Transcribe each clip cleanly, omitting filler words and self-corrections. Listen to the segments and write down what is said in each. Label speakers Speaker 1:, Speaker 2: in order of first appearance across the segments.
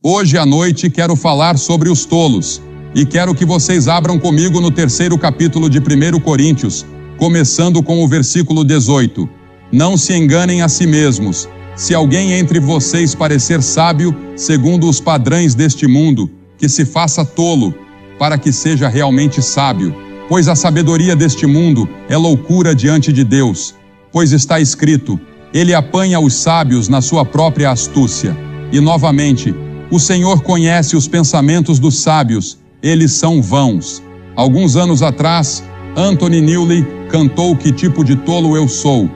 Speaker 1: Hoje à noite quero falar sobre os tolos, e quero que vocês abram comigo no 3º capítulo de 1 Coríntios, começando com o versículo 18. Não se enganem a si mesmos. Se alguém entre vocês parecer sábio, segundo os padrões deste mundo, que se faça tolo, para que seja realmente sábio. Pois a sabedoria deste mundo é loucura diante de Deus. Pois está escrito, Ele apanha os sábios na sua própria astúcia. E novamente, o Senhor conhece os pensamentos dos sábios, eles são vãos. Alguns anos atrás, Anthony Newley cantou Que Tipo de Tolo Eu Sou,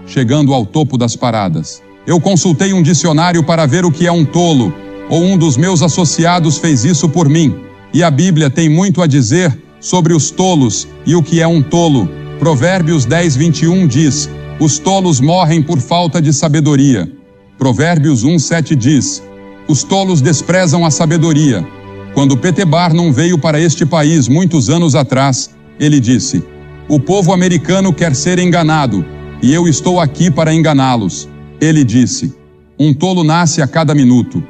Speaker 1: chegando ao topo das paradas. Eu consultei um dicionário para ver o que é um tolo, ou um dos meus associados fez isso por mim. E a Bíblia tem muito a dizer sobre os tolos e o que é um tolo. Provérbios 10:21 diz, os tolos morrem por falta de sabedoria. Provérbios 1:7 diz, os tolos desprezam a sabedoria. Quando P.T. Barnum veio para este país muitos anos atrás, ele disse, o povo americano quer ser enganado, e eu estou aqui para enganá-los. Ele disse, um tolo nasce a cada minuto.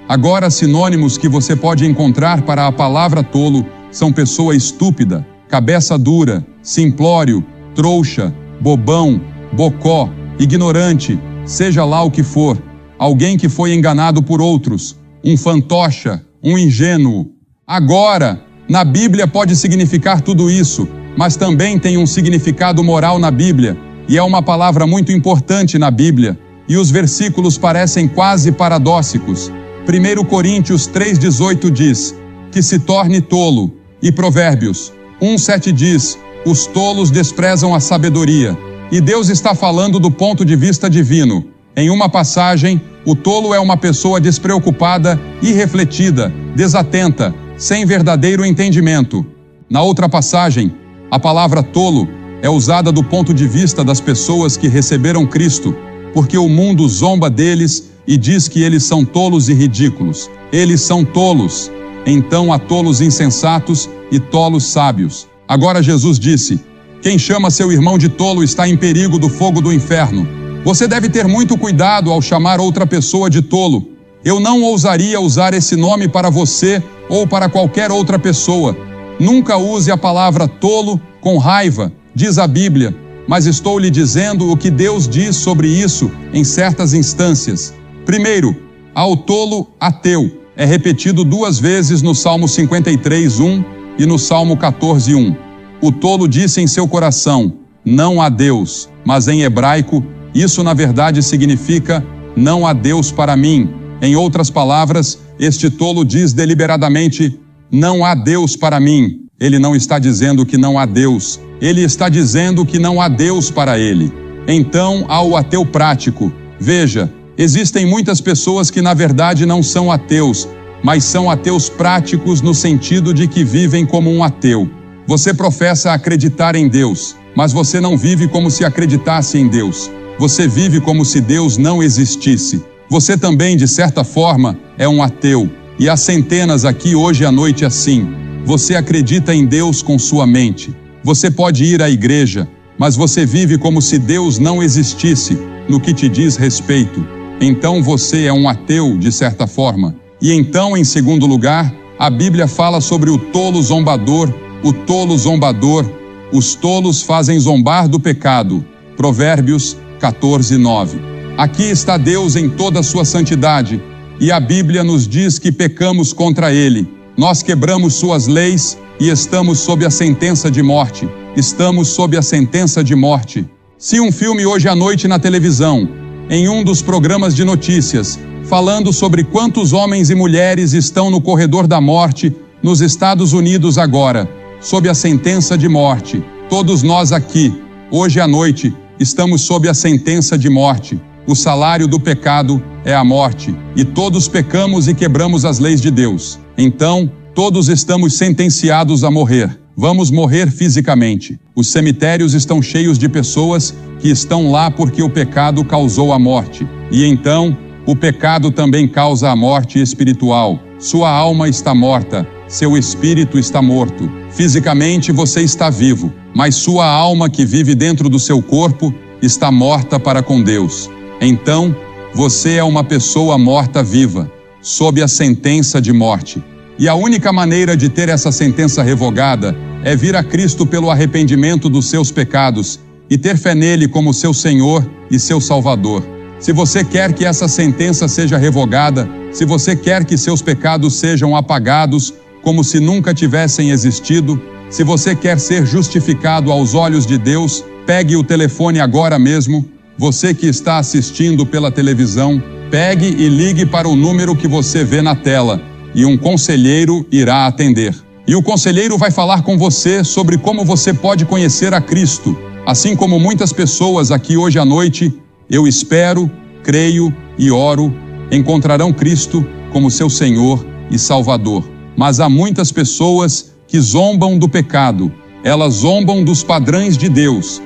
Speaker 1: Agora, sinônimos que você pode encontrar para a palavra tolo são pessoa estúpida, cabeça dura, simplório, trouxa, bobão, bocó, ignorante, seja lá o que for, alguém que foi enganado por outros, um fantoche, um ingênuo. Agora, na Bíblia pode significar tudo isso, mas também tem um significado moral na Bíblia, e é uma palavra muito importante na Bíblia, e os versículos parecem quase paradóxicos. 1 Coríntios 3:18 diz, que se torne tolo, e Provérbios 1:7 diz, os tolos desprezam a sabedoria. E Deus está falando do ponto de vista divino. Em uma passagem, o tolo é uma pessoa despreocupada, irrefletida, desatenta, sem verdadeiro entendimento. Na outra passagem, a palavra tolo é usada do ponto de vista das pessoas que receberam Cristo, porque o mundo zomba deles e diz que eles são tolos e ridículos. Eles são tolos. Então há tolos insensatos e tolos sábios. Agora Jesus disse, quem chama seu irmão de tolo está em perigo do fogo do inferno. Você deve ter muito cuidado ao chamar outra pessoa de tolo. Eu não ousaria usar esse nome para você ou para qualquer outra pessoa. Nunca use a palavra tolo com raiva, diz a Bíblia, mas estou lhe dizendo o que Deus diz sobre isso em certas instâncias. Primeiro, ao tolo ateu é repetido 2 vezes no Salmo 53:1 e no Salmo 14:1. O tolo disse em seu coração, não há Deus, mas em hebraico, isso na verdade significa, não há Deus para mim. Em outras palavras, este tolo diz deliberadamente, não há Deus para mim. Ele não está dizendo que não há Deus, ele está dizendo que não há Deus para ele. Então, há o ateu prático. Veja, existem muitas pessoas que na verdade não são ateus, mas são ateus práticos no sentido de que vivem como um ateu. Você professa acreditar em Deus, mas você não vive como se acreditasse em Deus. Você vive como se Deus não existisse. Você também, de certa forma, é um ateu. E há centenas aqui hoje à noite assim. Você acredita em Deus com sua mente. Você pode ir à igreja, mas você vive como se Deus não existisse no que te diz respeito. Então você é um ateu, de certa forma. E então, em segundo lugar, a Bíblia fala sobre o tolo zombador, o tolo zombador. Os tolos fazem zombar do pecado. Provérbios 14:9. Aqui está Deus em toda a sua santidade, e a Bíblia nos diz que pecamos contra Ele. Nós quebramos suas leis e estamos sob a sentença de morte. Estamos sob a sentença de morte. Se um filme hoje à noite na televisão, em um dos programas de notícias, falando sobre quantos homens e mulheres estão no corredor da morte nos Estados Unidos agora, sob a sentença de morte. Todos nós aqui, hoje à noite, estamos sob a sentença de morte. O salário do pecado é a morte, e todos pecamos e quebramos as leis de Deus. Então, todos estamos sentenciados a morrer. Vamos morrer fisicamente. Os cemitérios estão cheios de pessoas que estão lá porque o pecado causou a morte. E então, o pecado também causa a morte espiritual. Sua alma está morta, seu espírito está morto. Fisicamente você está vivo, mas sua alma que vive dentro do seu corpo está morta para com Deus. Então, você é uma pessoa morta-viva. sob a sentença de morte. E a única maneira de ter essa sentença revogada é vir a Cristo pelo arrependimento dos seus pecados e ter fé nele como seu Senhor e seu Salvador. Se você quer que essa sentença seja revogada, se você quer que seus pecados sejam apagados como se nunca tivessem existido, se você quer ser justificado aos olhos de Deus, pegue o telefone agora mesmo. Você que está assistindo pela televisão, pegue e ligue para o número que você vê na tela e um conselheiro irá atender. E o conselheiro vai falar com você sobre como você pode conhecer a Cristo. Assim como muitas pessoas aqui hoje à noite, eu espero, creio e oro, encontrarão Cristo como seu Senhor e Salvador. Mas há muitas pessoas que zombam do pecado. Elas zombam dos padrões de Deus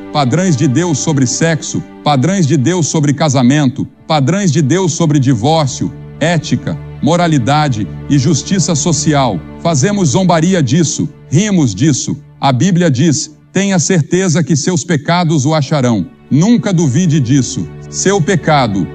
Speaker 1: sobre sexo, padrões de Deus sobre casamento, padrões de Deus sobre divórcio, ética, moralidade e justiça social. Fazemos zombaria disso, rimos disso. A Bíblia diz: tenha certeza que seus pecados o acharão. Nunca duvide disso. Seu pecado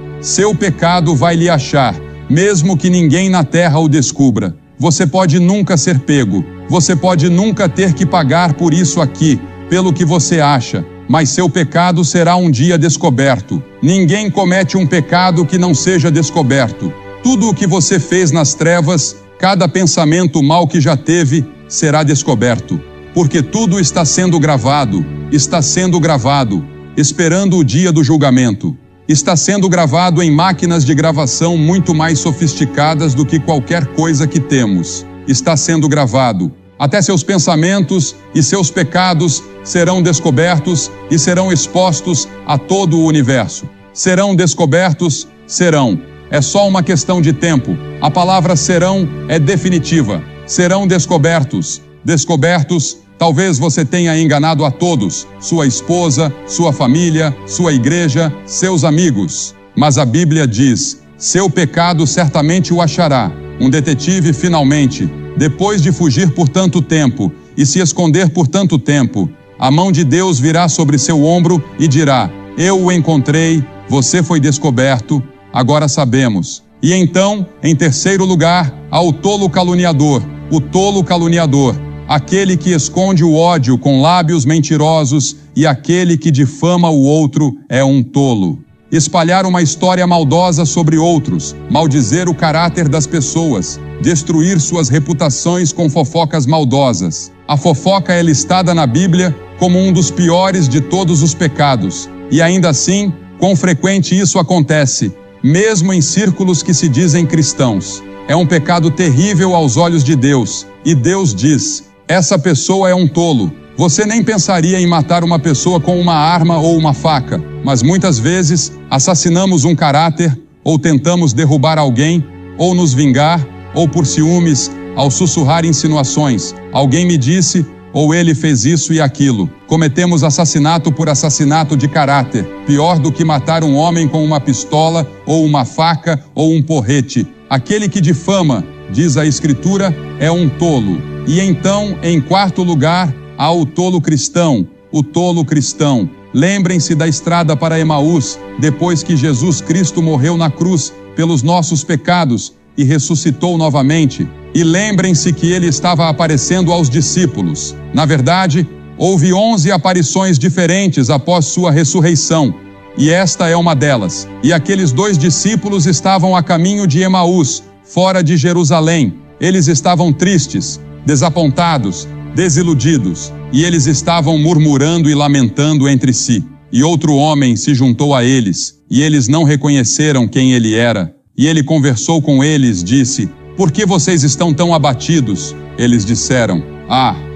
Speaker 1: vai lhe achar, mesmo que ninguém na terra o descubra. Você pode nunca ser pego. Você pode nunca ter que pagar por isso aqui, pelo que você acha, mas seu pecado será um dia descoberto. Ninguém comete um pecado que não seja descoberto. Tudo o que você fez nas trevas, cada pensamento mau que já teve, será descoberto. Porque tudo está sendo gravado, esperando o dia do julgamento. Está sendo gravado em máquinas de gravação muito mais sofisticadas do que qualquer coisa que temos. Está sendo gravado. Até seus pensamentos e seus pecados serão descobertos e serão expostos a todo o universo. Serão descobertos? Serão. É só uma questão de tempo. A palavra serão é definitiva. Serão descobertos. Descobertos, talvez você tenha enganado a todos, sua esposa, sua família, sua igreja, seus amigos. Mas a Bíblia diz: seu pecado certamente o achará. Um detetive finalmente, depois de fugir por tanto tempo e se esconder por tanto tempo, a mão de Deus virá sobre seu ombro e dirá: eu o encontrei, você foi descoberto, agora sabemos. E então, em terceiro lugar, há o tolo caluniador, aquele que esconde o ódio com lábios mentirosos e aquele que difama o outro é um tolo. Espalhar uma história maldosa sobre outros, maldizer o caráter das pessoas, destruir suas reputações com fofocas maldosas. A fofoca é listada na Bíblia como um dos piores de todos os pecados. E ainda assim, quão frequente isso acontece, mesmo em círculos que se dizem cristãos. É um pecado terrível aos olhos de Deus. E Deus diz: essa pessoa é um tolo. Você nem pensaria em matar uma pessoa com uma arma ou uma faca, mas muitas vezes assassinamos um caráter, ou tentamos derrubar alguém, ou nos vingar, ou por ciúmes, ao sussurrar insinuações. Alguém me disse, ou ele fez isso e aquilo. Cometemos assassinato por assassinato de caráter, pior do que matar um homem com uma pistola, ou uma faca, ou um porrete. Aquele que difama, diz a Escritura, é um tolo. E então, em quarto lugar, há o tolo cristão. Lembrem-se da estrada para Emaús, depois que Jesus Cristo morreu na cruz pelos nossos pecados e ressuscitou novamente. E lembrem-se que ele estava aparecendo aos discípulos. Na verdade, houve 11 aparições diferentes após sua ressurreição, e esta é uma delas. E aqueles 2 discípulos estavam a caminho de Emaús, fora de Jerusalém. Eles estavam tristes, desapontados, desiludidos, e eles estavam murmurando e lamentando entre si. E outro homem se juntou a eles, e eles não reconheceram quem ele era. E ele conversou com eles, disse: por que vocês estão tão abatidos? Eles disseram: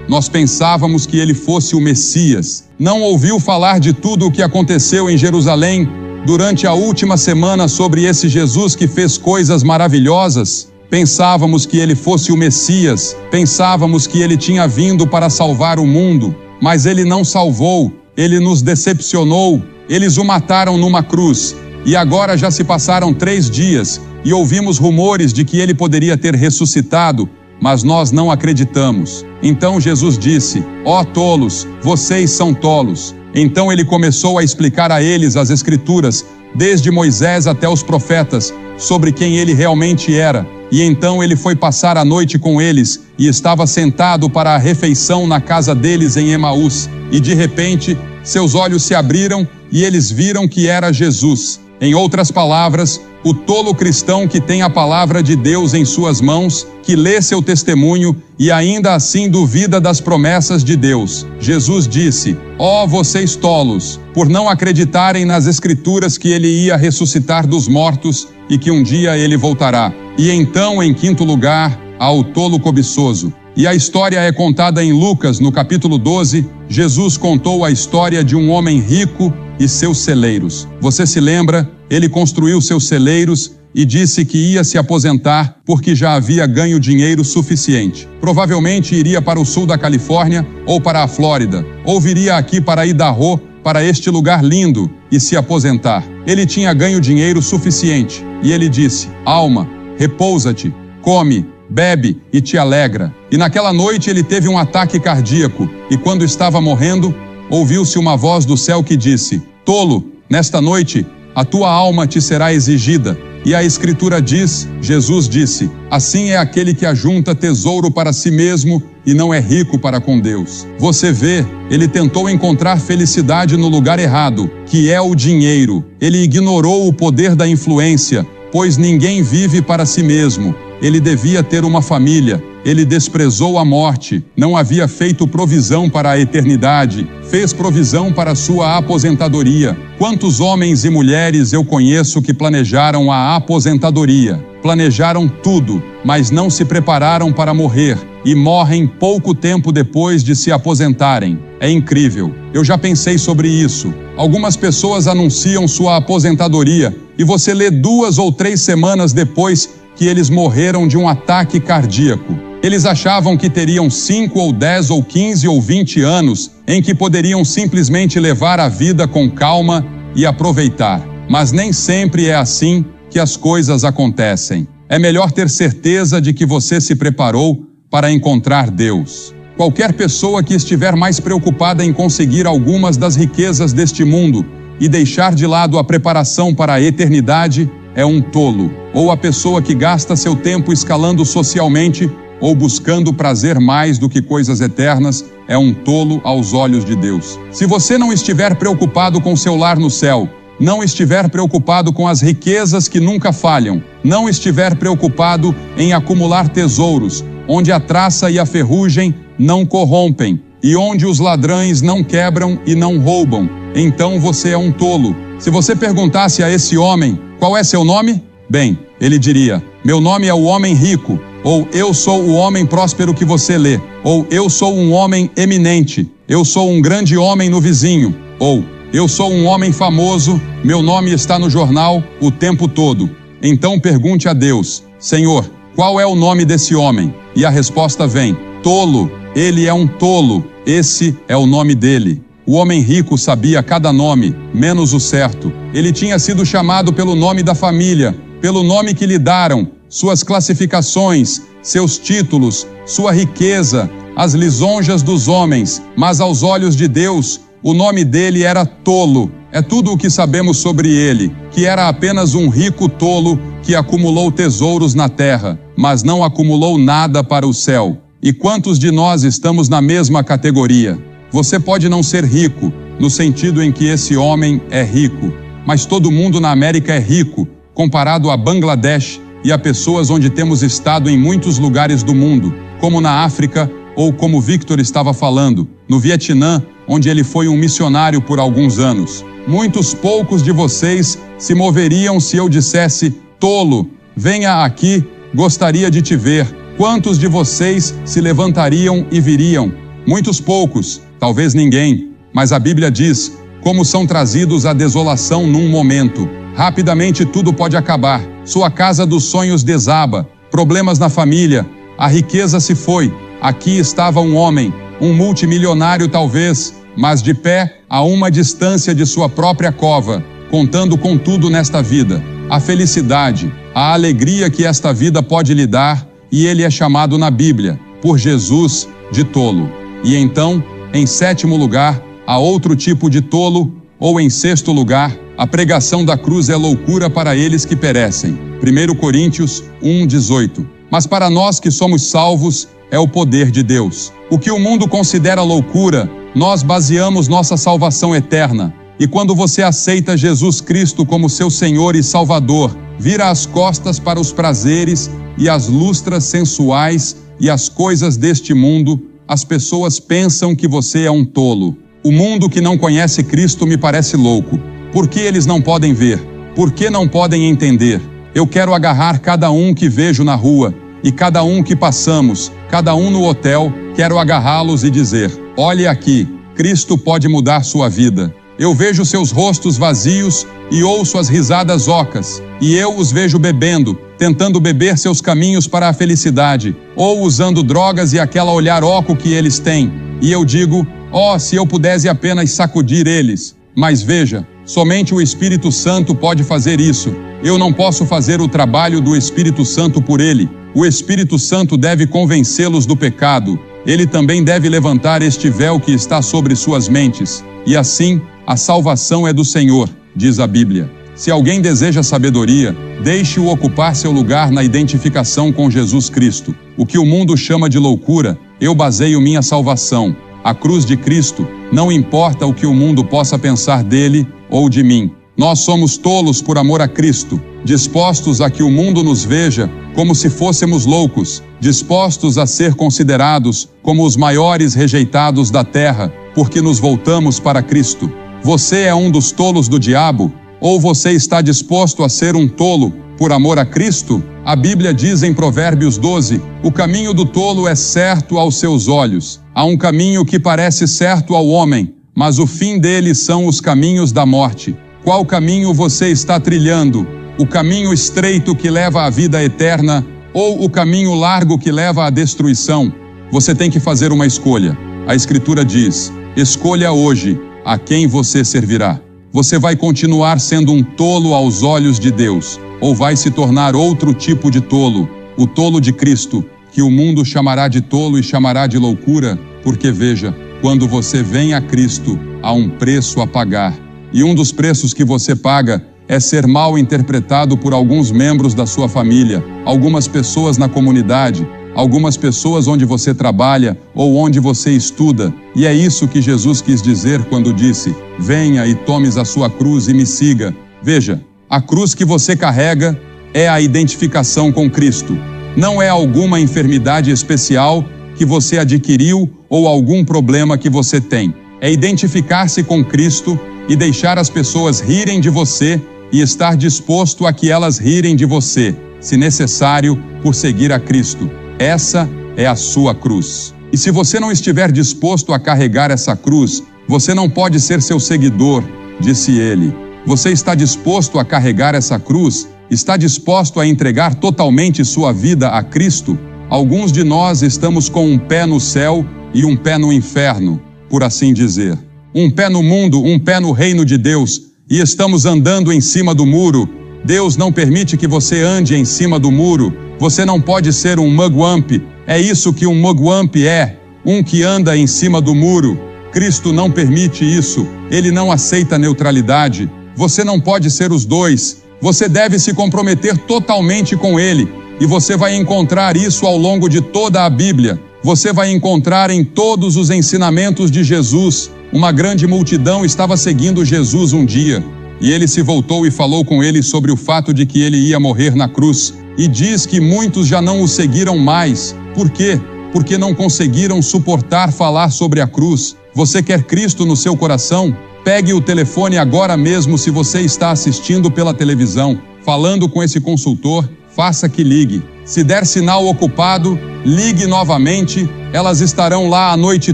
Speaker 1: nós pensávamos que ele fosse o Messias. Não ouviu falar de tudo o que aconteceu em Jerusalém durante a última semana sobre esse Jesus que fez coisas maravilhosas? Pensávamos que ele fosse o Messias, pensávamos que ele tinha vindo para salvar o mundo, mas ele não salvou, ele nos decepcionou, eles o mataram numa cruz, e agora já se passaram 3 dias, e ouvimos rumores de que ele poderia ter ressuscitado, mas nós não acreditamos. Então Jesus disse: ó tolos, vocês são tolos. Então ele começou a explicar a eles as Escrituras, desde Moisés até os profetas, sobre quem ele realmente era. E então ele foi passar a noite com eles, e estava sentado para a refeição na casa deles em Emaús. E de repente, seus olhos se abriram, e eles viram que era Jesus. Em outras palavras, o tolo cristão que tem a palavra de Deus em suas mãos, que lê seu testemunho e ainda assim duvida das promessas de Deus. Jesus disse: ó, vocês tolos, por não acreditarem nas Escrituras que ele ia ressuscitar dos mortos e que um dia ele voltará. E então, em quinto lugar, ao tolo cobiçoso. E a história é contada em Lucas, no capítulo 12. Jesus contou a história de um homem rico e seus celeiros. Você se lembra? Ele construiu seus celeiros e disse que ia se aposentar porque já havia ganho dinheiro suficiente. Provavelmente iria para o sul da Califórnia ou para a Flórida, ou viria aqui para Idaho, para este lugar lindo, e se aposentar. Ele tinha ganho dinheiro suficiente e ele disse: alma, repousa-te, come, bebe e te alegra. E naquela noite ele teve um ataque cardíaco, e quando estava morrendo, ouviu-se uma voz do céu que disse: tolo, nesta noite a tua alma te será exigida. E a Escritura diz, Jesus disse: assim é aquele que ajunta tesouro para si mesmo e não é rico para com Deus. Você vê, ele tentou encontrar felicidade no lugar errado, que é o dinheiro. Ele ignorou o poder da influência, pois ninguém vive para si mesmo. Ele devia ter uma família. Ele desprezou a morte, não havia feito provisão para a eternidade, fez provisão para sua aposentadoria. Quantos homens e mulheres eu conheço que planejaram a aposentadoria? Planejaram tudo, mas não se prepararam para morrer e morrem pouco tempo depois de se aposentarem. É incrível. Eu já pensei sobre isso. Algumas pessoas anunciam sua aposentadoria e você lê 2 ou 3 semanas depois que eles morreram de um ataque cardíaco. Eles achavam que teriam 5 ou 10 ou 15 ou 20 anos em que poderiam simplesmente levar a vida com calma e aproveitar. Mas nem sempre é assim que as coisas acontecem. É melhor ter certeza de que você se preparou para encontrar Deus. Qualquer pessoa que estiver mais preocupada em conseguir algumas das riquezas deste mundo e deixar de lado a preparação para a eternidade é um tolo, ou a pessoa que gasta seu tempo escalando socialmente ou buscando prazer mais do que coisas eternas é um tolo aos olhos de Deus. Se você não estiver preocupado com seu lar no céu, não estiver preocupado com as riquezas que nunca falham, não estiver preocupado em acumular tesouros, onde a traça e a ferrugem não corrompem, e onde os ladrões não quebram e não roubam, então você é um tolo. Se você perguntasse a esse homem: qual é seu nome? Bem, ele diria: meu nome é o homem rico, ou eu sou o homem próspero que você lê, ou eu sou um homem eminente, eu sou um grande homem no vizinho, ou eu sou um homem famoso, meu nome está no jornal o tempo todo. Então pergunte a Deus: Senhor, qual é o nome desse homem? E a resposta vem: tolo, ele é um tolo, esse é o nome dele. O homem rico sabia cada nome, menos o certo. Ele tinha sido chamado pelo nome da família, pelo nome que lhe deram, suas classificações, seus títulos, sua riqueza, as lisonjas dos homens, mas aos olhos de Deus, o nome dele era tolo. É tudo o que sabemos sobre ele, que era apenas um rico tolo que acumulou tesouros na terra, mas não acumulou nada para o céu. E quantos de nós estamos na mesma categoria? Você pode não ser rico, no sentido em que esse homem é rico, mas todo mundo na América é rico, comparado a Bangladesh e a pessoas onde temos estado em muitos lugares do mundo, como na África ou como Victor estava falando, no Vietnã, onde ele foi um missionário por alguns anos. Muitos poucos de vocês se moveriam se eu dissesse: tolo, venha aqui, gostaria de te ver. Quantos de vocês se levantariam e viriam? Muitos poucos, talvez ninguém, mas a Bíblia diz como são trazidos à desolação num momento. Rapidamente tudo pode acabar, sua casa dos sonhos desaba, problemas na família, a riqueza se foi. Aqui estava um homem, um multimilionário talvez, mas de pé a uma distância de sua própria cova, contando com tudo nesta vida, a felicidade, a alegria que esta vida pode lhe dar, e ele é chamado na Bíblia, por Jesus, de tolo. E então, em sétimo lugar, há outro tipo de tolo, Ou em sexto lugar, a pregação da cruz é loucura para eles que perecem. 1 Coríntios 1:18. Mas para nós que somos salvos, é o poder de Deus. O que o mundo considera loucura, nós baseamos nossa salvação eterna. E quando você aceita Jesus Cristo como seu Senhor e Salvador, vira as costas para os prazeres e as lustras sensuais e as coisas deste mundo, as pessoas pensam que você é um tolo. O mundo que não conhece Cristo me parece louco. Por que eles não podem ver? Por que não podem entender? Eu quero agarrar cada um que vejo na rua, e cada um que passamos, cada um no hotel, quero agarrá-los e dizer: olhe aqui, Cristo pode mudar sua vida. Eu vejo seus rostos vazios e ouço as risadas ocas, e eu os vejo bebendo, tentando beber seus caminhos para a felicidade, ou usando drogas e aquela olhar oco que eles têm. E eu digo: oh, se eu pudesse apenas sacudir eles. Mas veja, somente o Espírito Santo pode fazer isso. Eu não posso fazer o trabalho do Espírito Santo por ele. O Espírito Santo deve convencê-los do pecado. Ele também deve levantar este véu que está sobre suas mentes. E assim, a salvação é do Senhor, diz a Bíblia. Se alguém deseja sabedoria, deixe-o ocupar seu lugar na identificação com Jesus Cristo. O que o mundo chama de loucura, eu baseio minha salvação. A cruz de Cristo, não importa o que o mundo possa pensar dele ou de mim. Nós somos tolos por amor a Cristo, dispostos a que o mundo nos veja como se fôssemos loucos, dispostos a ser considerados como os maiores rejeitados da terra, porque nos voltamos para Cristo. Você é um dos tolos do diabo? Ou você está disposto a ser um tolo por amor a Cristo? A Bíblia diz em Provérbios 12, o caminho do tolo é certo aos seus olhos. Há um caminho que parece certo ao homem, mas o fim dele são os caminhos da morte. Qual caminho você está trilhando? O caminho estreito que leva à vida eterna ou o caminho largo que leva à destruição? Você tem que fazer uma escolha. A Escritura diz: escolha hoje a quem você servirá. Você vai continuar sendo um tolo aos olhos de Deus, ou vai se tornar outro tipo de tolo, o tolo de Cristo, que o mundo chamará de tolo e chamará de loucura, porque veja, quando você vem a Cristo, há um preço a pagar. E um dos preços que você paga é ser mal interpretado por alguns membros da sua família, algumas pessoas na comunidade, algumas pessoas onde você trabalha ou onde você estuda. E é isso que Jesus quis dizer quando disse: venha e tomes a sua cruz e me siga. Veja, a cruz que você carrega é a identificação com Cristo. Não é alguma enfermidade especial que você adquiriu ou algum problema que você tem. É identificar-se com Cristo e deixar as pessoas rirem de você e estar disposto a que elas rirem de você, se necessário, por seguir a Cristo. Essa é a sua cruz. E se você não estiver disposto a carregar essa cruz, você não pode ser seu seguidor, disse ele. Você está disposto a carregar essa cruz? Está disposto a entregar totalmente sua vida a Cristo? Alguns de nós estamos com um pé no céu e um pé no inferno, por assim dizer. Um pé no mundo, um pé no reino de Deus, e estamos andando em cima do muro. Deus não permite que você ande em cima do muro. Você não pode ser um mugwump. É isso que um mugwump é, um que anda em cima do muro. Cristo não permite isso. Ele não aceita neutralidade. Você não pode ser os dois. Você deve se comprometer totalmente com Ele. E você vai encontrar isso ao longo de toda a Bíblia. Você vai encontrar em todos os ensinamentos de Jesus. Uma grande multidão estava seguindo Jesus um dia. E ele se voltou e falou com eles sobre o fato de que ele ia morrer na cruz. E diz que muitos já não o seguiram mais. Por quê? Porque não conseguiram suportar falar sobre a cruz. Você quer Cristo no seu coração? Pegue o telefone agora mesmo se você está assistindo pela televisão, falando com esse consultor, faça que ligue. Se der sinal ocupado, ligue novamente, elas estarão lá a noite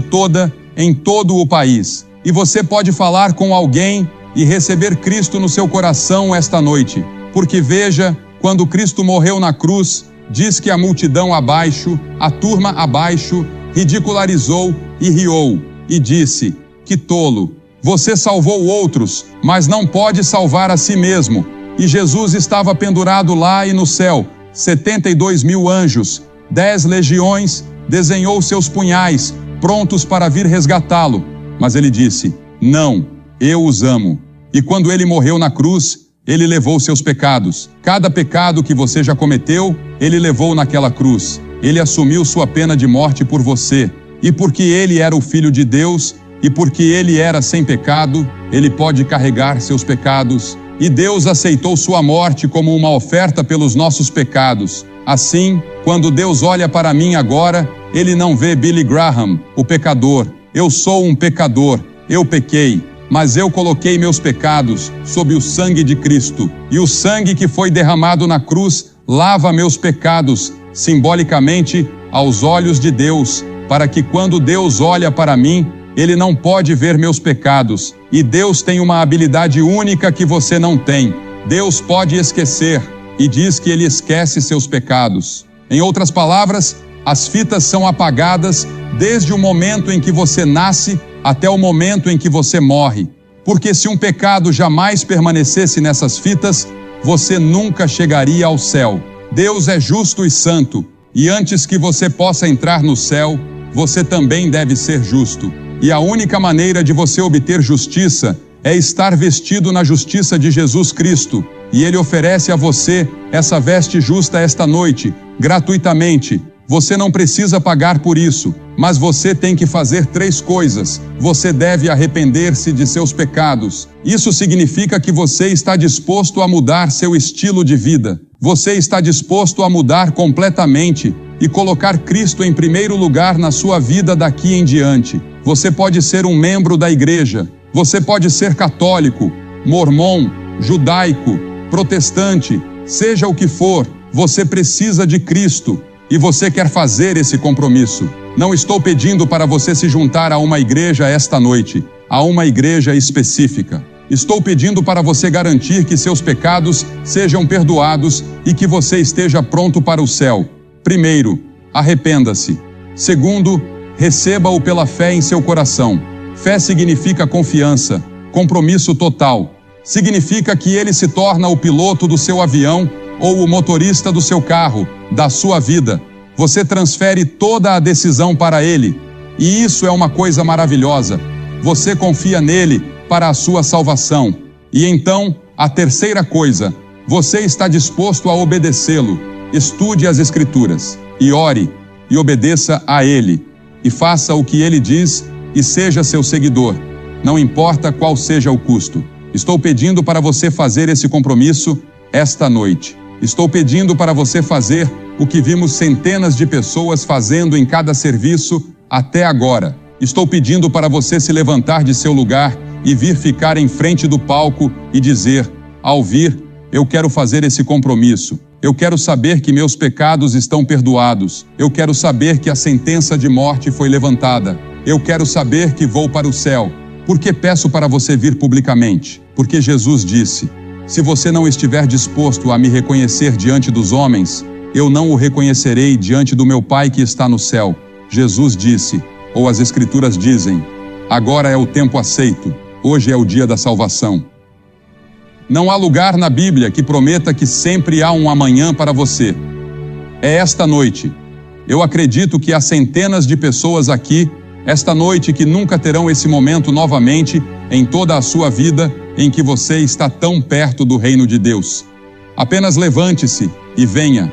Speaker 1: toda, em todo o país. E você pode falar com alguém e receber Cristo no seu coração esta noite. Porque veja, quando Cristo morreu na cruz, diz que a multidão abaixo, a turma abaixo, ridicularizou e riou, e disse: que tolo! Você salvou outros, mas não pode salvar a si mesmo. E Jesus estava pendurado lá e no céu, 72 mil anjos, 10 legiões, desenhou seus punhais, prontos para vir resgatá-lo. Mas ele disse: não, eu os amo. E quando ele morreu na cruz, ele levou seus pecados. Cada pecado que você já cometeu, ele levou naquela cruz. Ele assumiu sua pena de morte por você. E porque ele era o Filho de Deus, e porque ele era sem pecado, ele pode carregar seus pecados. E Deus aceitou sua morte como uma oferta pelos nossos pecados. Assim, quando Deus olha para mim agora, ele não vê Billy Graham, o pecador. Eu sou um pecador, eu pequei, mas eu coloquei meus pecados sob o sangue de Cristo. E o sangue que foi derramado na cruz lava meus pecados, simbolicamente, aos olhos de Deus, para que quando Deus olha para mim, ele não pode ver meus pecados. E Deus tem uma habilidade única que você não tem. Deus pode esquecer, e diz que ele esquece seus pecados. Em outras palavras, as fitas são apagadas desde o momento em que você nasce até o momento em que você morre. Porque se um pecado jamais permanecesse nessas fitas, você nunca chegaria ao céu. Deus é justo e santo, e antes que você possa entrar no céu, você também deve ser justo. E a única maneira de você obter justiça é estar vestido na justiça de Jesus Cristo. E Ele oferece a você essa veste justa esta noite, gratuitamente. Você não precisa pagar por isso, mas você tem que fazer 3 coisas. Você deve arrepender-se de seus pecados. Isso significa que você está disposto a mudar seu estilo de vida. Você está disposto a mudar completamente e colocar Cristo em primeiro lugar na sua vida daqui em diante. Você pode ser um membro da igreja. Você pode ser católico, mormon, judaico, protestante, seja o que for. Você precisa de Cristo. E você quer fazer esse compromisso. Não estou pedindo para você se juntar a uma igreja esta noite, a uma igreja específica. Estou pedindo para você garantir que seus pecados sejam perdoados e que você esteja pronto para o céu. Primeiro, arrependa-se. Segundo, receba-o pela fé em seu coração. Fé significa confiança, compromisso total. Significa que ele se torna o piloto do seu avião ou o motorista do seu carro, da sua vida. Você transfere toda a decisão para ele. E isso é uma coisa maravilhosa. Você confia nele para a sua salvação. E então, a terceira coisa, você está disposto a obedecê-lo. Estude as Escrituras, e ore, e obedeça a ele. E faça o que ele diz, e seja seu seguidor. Não importa qual seja o custo. Estou pedindo para você fazer esse compromisso esta noite. Estou pedindo para você fazer o que vimos centenas de pessoas fazendo em cada serviço até agora. Estou pedindo para você se levantar de seu lugar e vir ficar em frente do palco e dizer, ao vir, eu quero fazer esse compromisso. Eu quero saber que meus pecados estão perdoados. Eu quero saber que a sentença de morte foi levantada. Eu quero saber que vou para o céu. Por que peço para você vir publicamente? Porque Jesus disse, se você não estiver disposto a me reconhecer diante dos homens, eu não o reconhecerei diante do meu Pai que está no céu. Jesus disse, ou as Escrituras dizem, agora é o tempo aceito, hoje é o dia da salvação. Não há lugar na Bíblia que prometa que sempre há um amanhã para você. É esta noite. Eu acredito que há centenas de pessoas aqui, esta noite, que nunca terão esse momento novamente em toda a sua vida, em que você está tão perto do reino de Deus. Apenas levante-se e venha.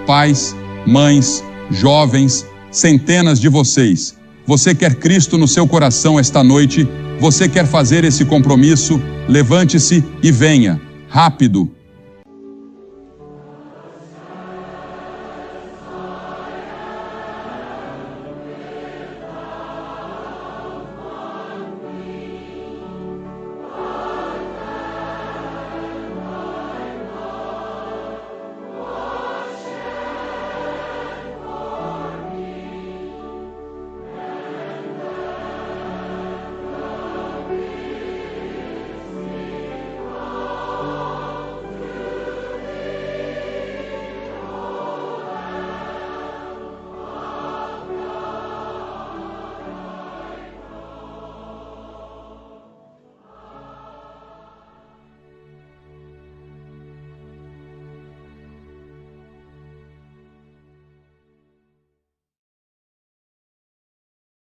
Speaker 1: Pais, mães, jovens, centenas de vocês. Você quer Cristo no seu coração esta noite? Você quer fazer esse compromisso? Levante-se e venha. Rápido.